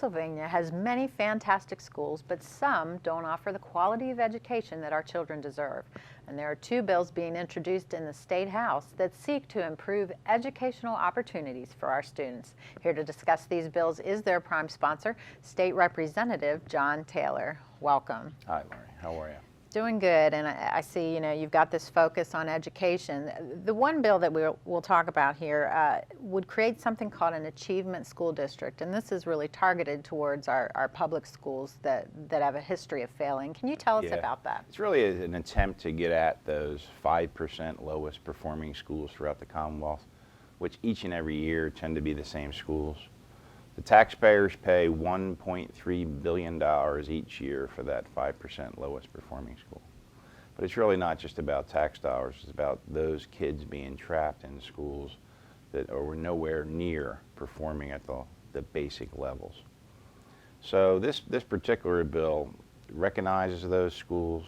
Pennsylvania has many fantastic schools, but some don't offer the quality of education that our children deserve. And there are two bills being introduced in the State House that seek to improve educational opportunities for our students. Here to discuss these bills is their prime sponsor, State Representative John Taylor. Welcome. Hi, Larry. How are you? Doing good, and I see, you've got this focus on education. The one bill that we'll talk about here would create something called an achievement school district, and this is really targeted towards our public schools that have a history of failing. Can you tell us about that? It's really an attempt to get at those 5% lowest performing schools throughout the Commonwealth, which each and every year tend to be the same schools. The taxpayers pay $1.3 billion each year for that 5% lowest performing school. But it's really not just about tax dollars, it's about those kids being trapped in schools that are nowhere near performing at the basic levels. So this particular bill recognizes those schools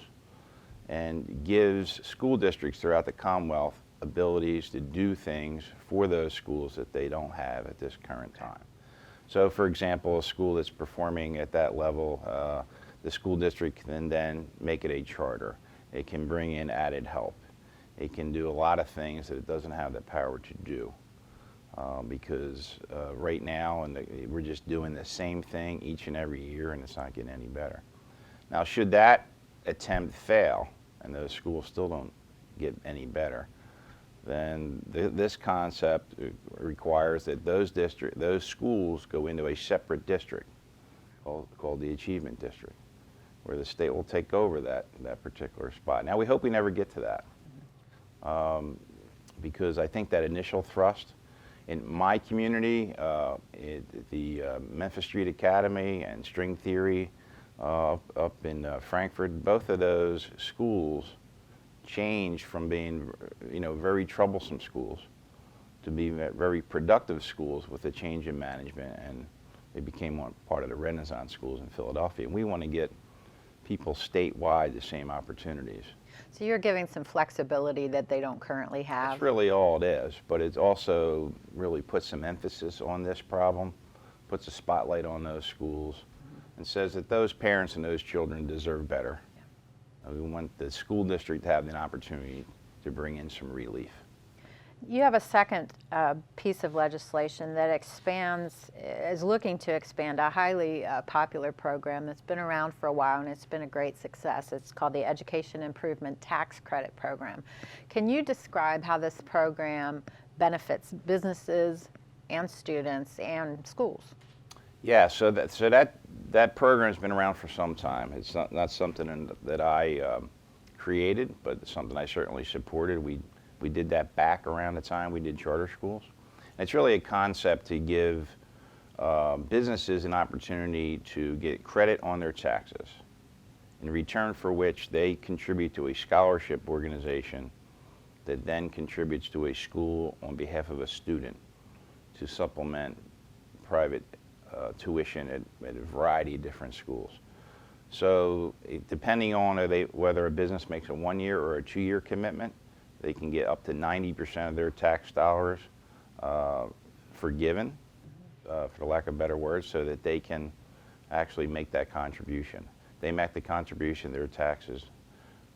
and gives school districts throughout the Commonwealth abilities to do things for those schools that they don't have at this current time. So, for example, a school that's performing at that level, the school district can then make it a charter. It can bring in added help. It can do a lot of things that it doesn't have the power to do because right now we're just doing the same thing each and every year, and it's not getting any better. Now, should that attempt fail and those schools still don't get any better, then this concept requires that those schools go into a separate district called the Achievement District, where the state will take over that particular spot. Now, we hope we never get to that because I think that initial thrust in my community, the Memphis Street Academy and String Theory up in Frankfurt, both of those schools changed from being, very troublesome schools to be very productive schools with a change in management, and they became part of the Renaissance schools in Philadelphia. And we want to get people statewide the same opportunities. So you're giving some flexibility that they don't currently have. That's really all it is, but it also really puts some emphasis on this problem, puts a spotlight on those schools, and says that those parents and those children deserve better. We want the school district to have an opportunity to bring in some relief. You have a second piece of legislation that is looking to expand a highly popular program that's been around for a while, and it's been a great success. It's called the Education Improvement Tax Credit Program. Can you describe how this program benefits businesses and students and schools? Yeah, so that program's been around for some time. It's not something that I created, but it's something I certainly supported. We did that back around the time we did charter schools. And it's really a concept to give businesses an opportunity to get credit on their taxes, in return for which they contribute to a scholarship organization that then contributes to a school on behalf of a student to supplement private tuition at a variety of different schools. So depending on whether a business makes a 1-year or a 2-year commitment, they can get up to 90% of their tax dollars forgiven, for lack of better words, so that they can actually make that contribution. They make the contribution, their taxes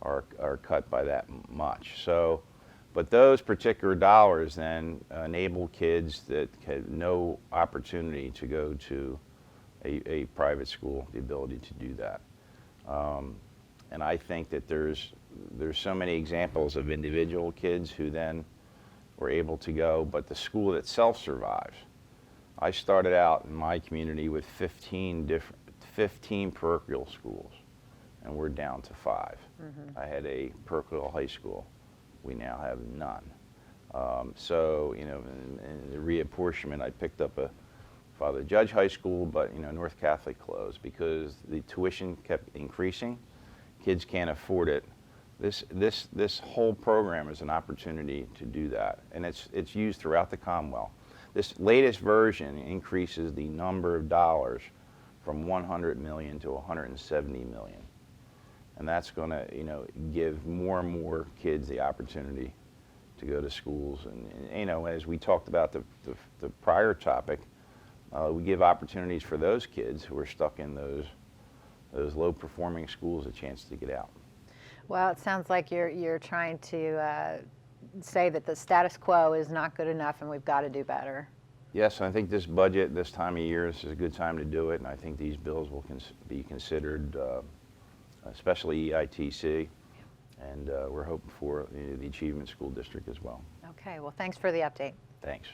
are cut by that much. So, but those particular dollars then enable kids that had no opportunity to go to a private school the ability to do that. And I think that there's so many examples of individual kids who then were able to go, but the school itself survives. I started out in my community with 15 parochial schools, and we're down to 5. Mm-hmm. I had a parochial high school. We now have none. So, in the reapportionment, I picked up a Father Judge High School, but, North Catholic closed because the tuition kept increasing. Kids can't afford it. This whole program is an opportunity to do that, and it's used throughout the Commonwealth. This latest version increases the number of dollars from 100 million to 170 million. And that's going to, give more and more kids the opportunity to go to schools. And as we talked about the prior topic, we give opportunities for those kids who are stuck in those low-performing schools a chance to get out. Well, it sounds like you're trying to say that the status quo is not good enough and we've got to do better. Yes, I think this budget, this time of year, this is a good time to do it, and I think these bills will be considered, especially EITC, and we're hoping for the Achievement School District as well. Okay, well, thanks for the update. Thanks.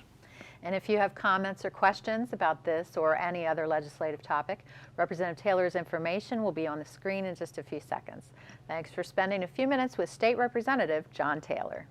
And if you have comments or questions about this or any other legislative topic, Representative Taylor's information will be on the screen in just a few seconds. Thanks for spending a few minutes with State Representative John Taylor.